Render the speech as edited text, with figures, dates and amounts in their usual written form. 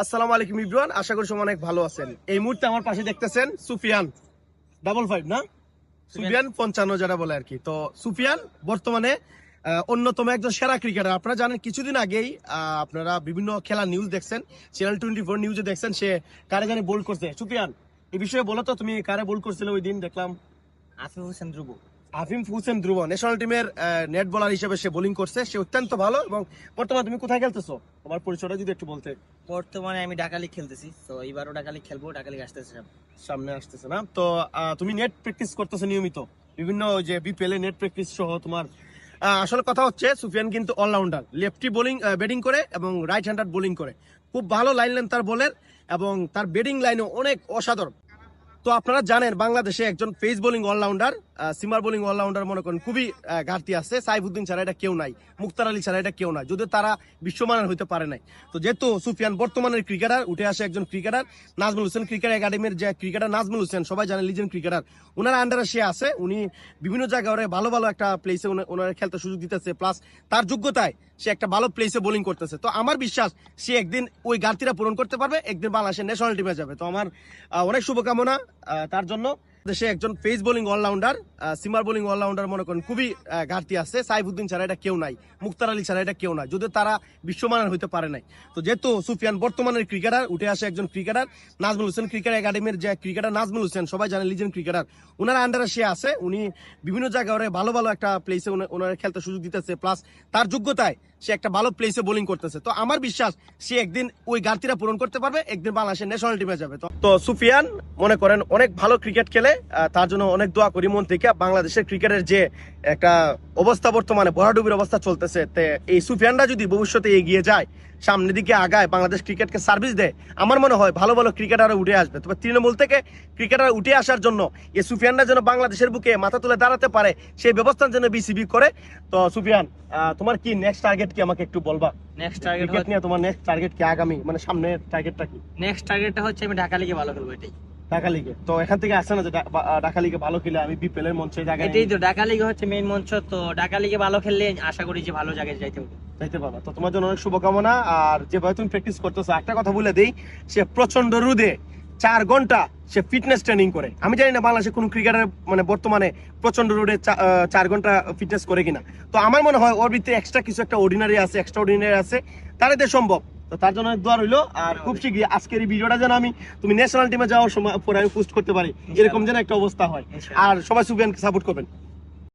আসসালামু আলাইকুম ইব্রান, আশা করি সবাই অনেক ভালো আছেন। এই মুহূর্তে আমার পাশে দেখতেছেন সুফিয়ান 55 না, সুফিয়ান 55 যেটা বলে আর কি। তো সুফিয়ান বর্তমানে অন্যতম একজন সেরা ক্রিকেটার। আপনারা জানেন কিছুদিন আগেই আপনারা বিভিন্ন খেলা নিউজ দেখছেন, চ্যানেল 24 নিউজে দেখছেন সে কারে জানি বোল্ড করছে। সুফিয়ান, এই বিষয়ে বলো তো, তুমি কারে বোল্ড করছিলে ওই দিন? দেখলাম আফিফ হোসেন ধ্রুব। আফিম হোসেন ধ্রুব ন্যাশনাল টিমের নেট বোলার হিসেবে সে বোলিং করছে, সে অত্যন্ত ভালো। এবং বর্তমানে তুমি কোথায় খেলতেছো, তোমার পরিচয়টা যদি একটু বলতে। বর্তমানে আমি ঢাকা লিগ খেলতেছি, তো এবারও ঢাকা লিগ খেলবো। ঢাকা লিগ আসতেছে সামনে আসতেছে না তো, তুমি নেট প্র্যাকটিস করতেছো নিয়মিত, বিভিন্ন যে বিপিএল এ নেট প্র্যাকটিস সহ তোমার। আসলে কথা হচ্ছে সুফিয়ান কিন্তু অলরাউন্ডার, লেফটি বোলিং ব্যাটিং করে এবং রাইট হ্যান্ডার বোলিং করে। খুব ভালো লাইন লেন্থ তার বলের, এবং তার ব্যাটিং লাইনও অনেক অসাধারণ। তো আপনারা জানেন বাংলাদেশে একজন pace bowling allrounder, seamer bowling allrounder মনে করেন খুবই ঘাটতি আছে। সাইফুদ্দিন ছাড়া এটা কেউ নাই, মুক্তার আলী ছাড়া এটা কেউ নাই, যদি তারা বিশ্বমানের হইতে পারে নাই। তো যেহেতু সুফিয়ান বর্তমানের ক্রিকেটার, উঠে আসে একজন ক্রিকেটার নাজমুল হোসেন ক্রিকেট একাডেমির যে ক্রিকেটার নাজমুল হোসেন, সবাই জানেন লিজেন্ড ক্রিকেটার, ওনার আন্ডারে সে আছে। উনি বিভিন্ন জায়গায় ওরা ভালো ভালো একটা প্লেসে ওনার খেলতে সুযোগ দিতেছে, প্লাস তার যোগ্যতায় সে একটা ভালো প্লেসে বোলিং করতেছে। তো আমার বিশ্বাস সে একদিন ওই ঘাটতিটা পূরণ করতে পারবে, একদিন বাংলাদেশের ন্যাশনাল টিমে যাবে। তো আমার অনেক শুভকামনা তার জন্য। দেশে একজন pace bowling allrounder, seamer bowling allrounder মনে করেন খুবই ঘাটতি আছে। সাইফুদ্দিন ছাড়া এটা কেউ নাই, মুক্তার আলী ছাড়া এটা কেউ নাই, যদি তারা বিশ্বমানের হইতে পারে নাই। তো যেহেতু সুফিয়ান বর্তমানের ক্রিকেটার, উঠে আসে একজন ক্রিকেটার নাজমুল হোসেন ক্রিকেট একাডেমির যে ক্রিকেটার নাজমুল হোসেন, সবাই জানেন লিজেন্ড ক্রিকেটার, ওনার আন্ডারে সে আছে। উনি বিভিন্ন জায়গায় ওরা ভালো ভালো একটা প্লেসে ওনার খেলতে সুযোগ দিতেছে, প্লাস তার যোগ্যতায় সে একটা ভালো প্লেসে বোলিং করতেছে। তো আমার বিশ্বাস সে একদিন ওই ঘাটতিটা পূরণ করতে পারবে, একদিন বাংলাদেশের ন্যাশনাল টিমে যাবে। তো সুফিয়ান মনে করেন অনেক ভালো ক্রিকেট খেলে, তার জন্য অনেক দোয়া করি মন থেকে। বাংলাদেশের ক্রিকেটের যে একটা অবস্থা বর্তমানে ভরাডুবির অবস্থা চলতেছে, এই সুফিয়ানরা যদি ভবিষ্যতে এগিয়ে যায়, সামনের দিকে আগায়, বাংলাদেশ ক্রিকেটকে সার্ভিস দেয়, আমার মনে হয় ভালো ভালো ক্রিকেটাররা উঠে আসবে। তবে তৃণমূল থেকে ক্রিকেটার উঠে আসার জন্য এই সুফিয়ানরা যেন বাংলাদেশের বুকে মাথা তুলে দাঁড়াতে পারে, সেই ব্যবস্থা যেন বিসিবি করে। তো সুফিয়ান, তোমার কি নেক্সট টার্গেট কি আমাকে একটু বলবা? নেক্সট টার্গেট ক্রিকেট নিয়ে তোমার নেক্সট টার্গেট কি, আগামী মানে সামনের টার্গেটটা কি? নেক্সট টার্গেটটা হচ্ছে আমি ঢাকা লিগে ভালো খেলবো, এটাই। ঢাকা লিগে তো এখান থেকে আসছে না যে ঢাকা লিগে ভালো খেলে আমি বিপিএল এর মঞ্চে জায়গায় এটাই তো, ঢাকা লিগে হচ্ছে মেইন মঞ্চ। তো ঢাকা লিগে ভালো খেললে আশা করি যে ভালো জায়গায় যাইতে হবে। যাইতে পারবা। তো তোমার জন্য অনেক শুভকামনা। আর যেভাবে তুমি প্র্যাকটিস করতেছো, একটা কথা বলে দেই, সে প্রচন্ড রোদে 4 ঘন্টা সে ফিটনেস ট্রেনিং করে। আমি জানি না বাংলাদেশে কোন ক্রিকেটার মানে বর্তমানে প্রচন্ড রোদে 4 ঘন্টা ফিটনেস করে কিনা। তো আমার মনে হয় ওর ভিতরে এক্সট্রা কিছু একটা অর্ডিনারি আছে, এক্সট্রা অর্ডিনারি আছে, তার এতে সম্ভব। তো তার জন্য দোয়া রইলো। আর খুব শীঘ্রই আজকের এই ভিডিওটা যেন তুমি ন্যাশনাল টিমে যাওয়ার সময় পরে আমি পোস্ট করতে পারি, এরকম যেন একটা অবস্থা হয়। আর সবাই সুফিয়ানকে সাপোর্ট করবেন।